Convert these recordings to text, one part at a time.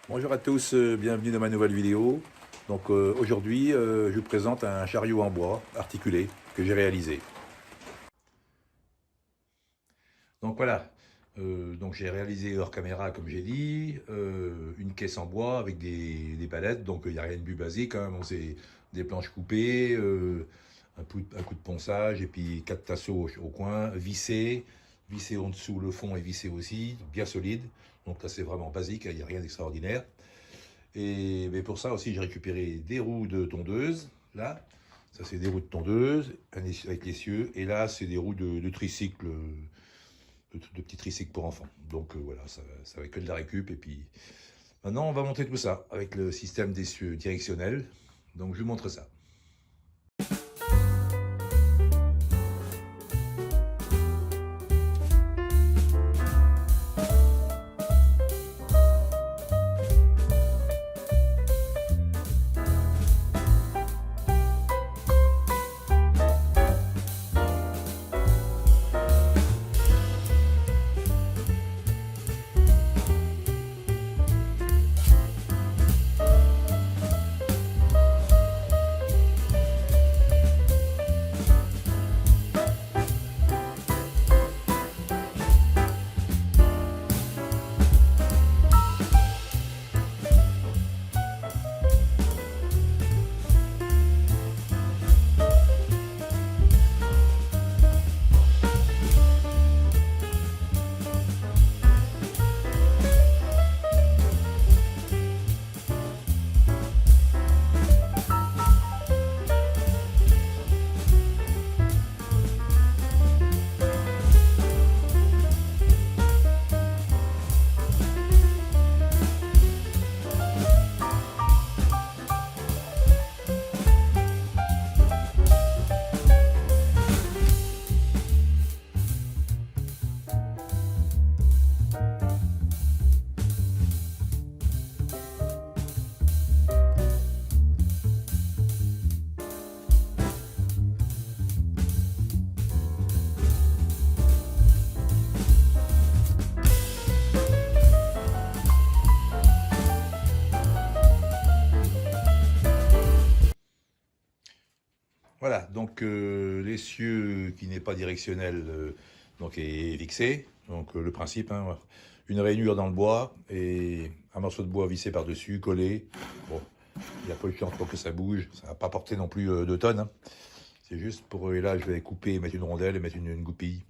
Bonjour à tous, bienvenue dans ma nouvelle vidéo. Donc aujourd'hui, je vous présente un chariot en bois articulé que j'ai réalisé. Donc voilà, donc j'ai réalisé hors caméra comme j'ai dit, une caisse en bois avec des palettes, donc il n'y a rien de plus basique, hein. Bon, c'est des planches coupées, un coup de ponçage et puis 4 tasseaux au coin, vissé en dessous, le fond est vissé aussi, bien solide. Donc là c'est vraiment basique, il n'y a rien d'extraordinaire. Et mais pour ça aussi, j'ai récupéré des roues de tondeuse. Là, ça c'est des roues de tondeuse avec l'essieu. Et là, c'est des roues de tricycle, de petits tricycles pour enfants. Donc voilà, ça va que de la récup. Et puis maintenant, on va monter tout ça avec le système d'essieu directionnel. Donc je vous montre ça. Voilà, donc l'essieu qui n'est pas directionnel donc est fixé. Donc le principe, hein, une rainure dans le bois et un morceau de bois vissé par-dessus, collé. Bon, il n'y a pas de chance pour que ça bouge, ça ne va pas porter non plus 2 tonnes, hein. C'est juste pour, et là je vais couper, mettre une rondelle et mettre une goupille.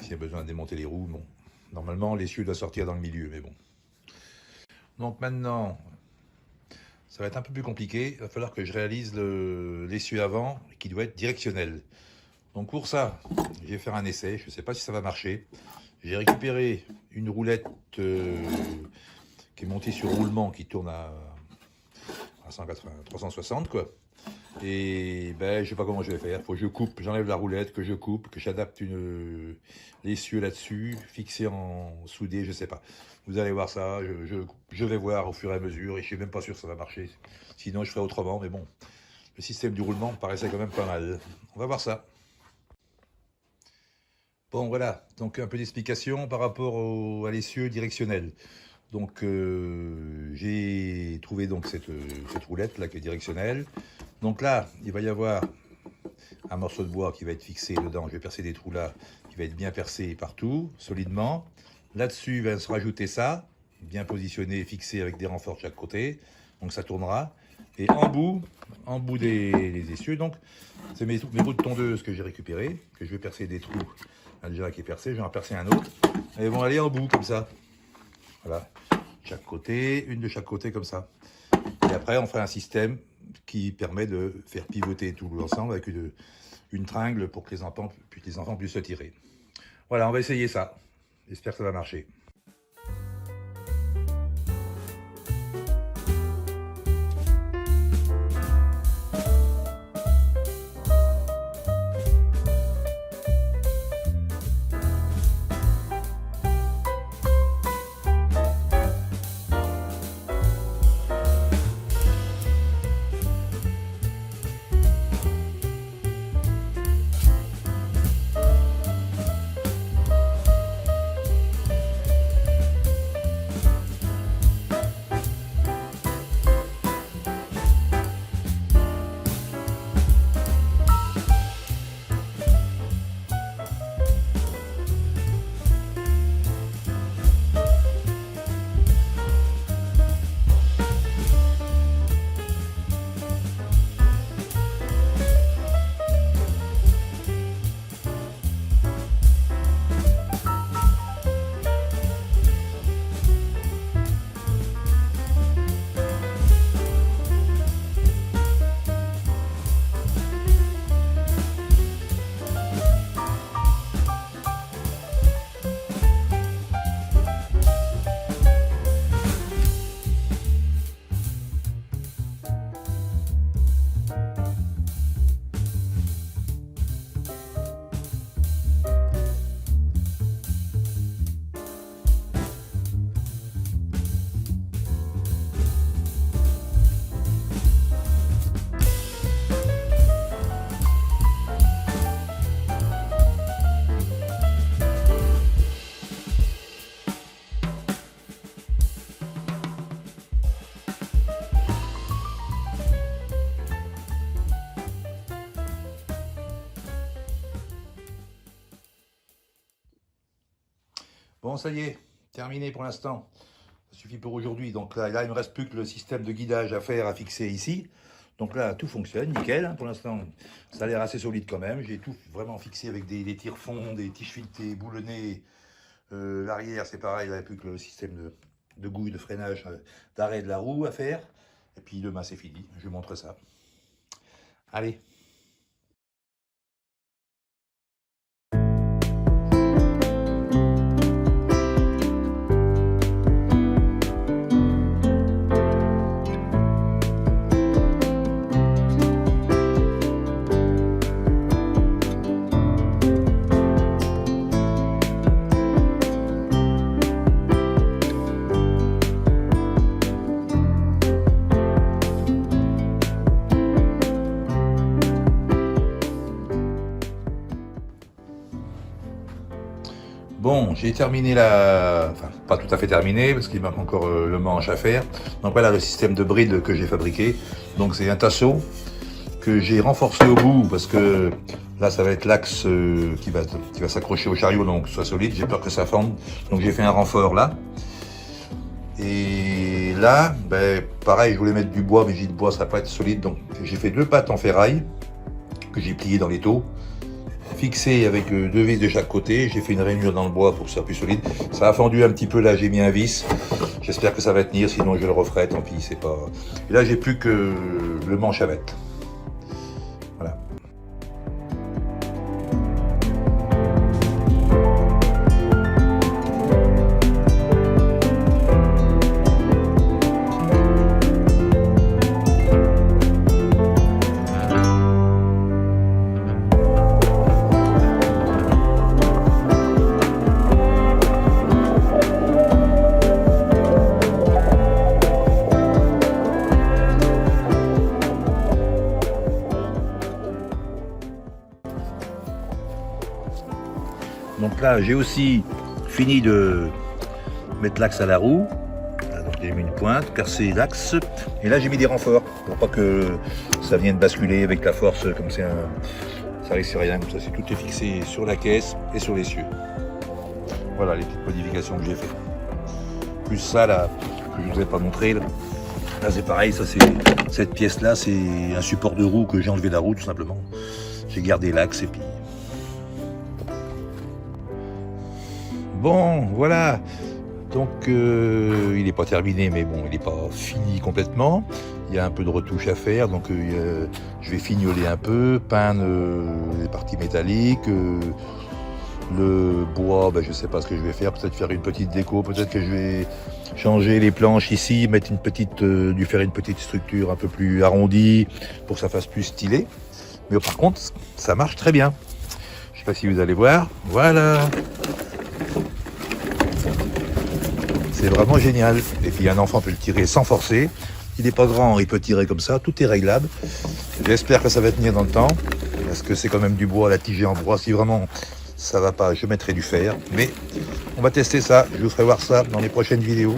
S'il y a besoin de démonter les roues, bon. Normalement l'essieu doit sortir dans le milieu, mais bon. Donc maintenant, ça va être un peu plus compliqué. Il va falloir que je réalise l'essieu avant qui doit être directionnel. Donc pour ça, je vais faire un essai. Je ne sais pas si ça va marcher. J'ai récupéré une roulette qui est montée sur roulement qui tourne à 180, 360 quoi. Et ben, je sais pas comment je vais faire. Faut que je coupe, j'enlève la roulette, que je coupe, que j'adapte l'essieu là-dessus, fixé en soudé, je sais pas. Vous allez voir ça, je vais voir au fur et à mesure, et je suis même pas sûr que ça va marcher. Sinon, je ferai autrement, mais bon, le système du roulement me paraissait quand même pas mal. On va voir ça. Bon, voilà, donc un peu d'explication par rapport à l'essieu directionnel. Donc j'ai trouvé donc cette roulette là qui est directionnelle. Donc là, il va y avoir un morceau de bois qui va être fixé dedans. Je vais percer des trous là, qui va être bien percé partout, solidement. Là-dessus, il va se rajouter ça, bien positionné, fixé avec des renforts de chaque côté. Donc ça tournera. Et en bout des essieux, donc, c'est mes bouts de tondeuse que j'ai récupérés, que je vais percer des trous. Là, déjà qui est percé, je vais en percer un autre. Et ils vont aller en bout, comme ça. Voilà, chaque côté, une de chaque côté, comme ça. Et après, on fera un système qui permet de faire pivoter tout l'ensemble avec une tringle pour que les enfants puissent se tirer. Voilà, on va essayer ça. J'espère que ça va marcher. Bon, ça y est, terminé pour l'instant. Ça suffit pour aujourd'hui. Donc là, il ne me reste plus que le système de guidage à faire, à fixer ici. Donc là, tout fonctionne, nickel. Hein. Pour l'instant, ça a l'air assez solide quand même. J'ai tout vraiment fixé avec des tire-fonds, des tiges filetées, boulonnés. L'arrière, c'est pareil, il n'y a plus que le système de gouille, de freinage, d'arrêt de la roue à faire. Et puis demain, c'est fini. Je vous montre ça. Allez. Bon, j'ai terminé enfin pas tout à fait terminé parce qu'il manque encore le manche à faire. Donc voilà le système de bride que j'ai fabriqué. Donc c'est un tasseau que j'ai renforcé au bout parce que là ça va être l'axe qui va s'accrocher au chariot, donc soit solide. J'ai peur que ça fende, donc j'ai fait un renfort là. Et là, ben, pareil, je voulais mettre du bois, mais j'ai dit le bois ça va pas être solide, donc j'ai fait 2 pattes en ferraille que j'ai pliées dans les taux. Fixé avec 2 vis de chaque côté, j'ai fait une rainure dans le bois pour que ça soit plus solide. Ça a fendu un petit peu, là j'ai mis un vis. J'espère que ça va tenir, sinon je le referai, tant pis, c'est pas... Et là j'ai plus que le manche à mettre. Voilà. Donc là, j'ai aussi fini de mettre l'axe à la roue. Là, donc j'ai mis une pointe, percé l'axe. Et là, j'ai mis des renforts pour pas que ça vienne basculer avec la force comme c'est un... Ça risque rien, comme ça, c'est tout est fixé sur la caisse et sur l'essieu. Voilà les petites modifications que j'ai fait. Plus ça, là, que je ne vous ai pas montré. Là c'est pareil, ça c'est cette pièce-là, c'est un support de roue que j'ai enlevé de la roue tout simplement. J'ai gardé l'axe et puis... Bon, voilà. Donc, il n'est pas terminé, mais bon, il n'est pas fini complètement. Il y a un peu de retouche à faire, donc je vais fignoler un peu, peindre les parties métalliques. Le bois, ben, je ne sais pas ce que je vais faire. Peut-être faire une petite déco, peut-être que je vais changer les planches ici, mettre lui faire une petite structure un peu plus arrondie pour que ça fasse plus stylé. Mais par contre, ça marche très bien. Je ne sais pas si vous allez voir. Voilà. C'est vraiment génial. Et puis un enfant peut le tirer sans forcer. Il n'est pas grand, il peut tirer comme ça. Tout est réglable. J'espère que ça va tenir dans le temps. Parce que c'est quand même du bois, la tige est en bois. Si vraiment ça va pas, je mettrai du fer. Mais on va tester ça. Je vous ferai voir ça dans les prochaines vidéos.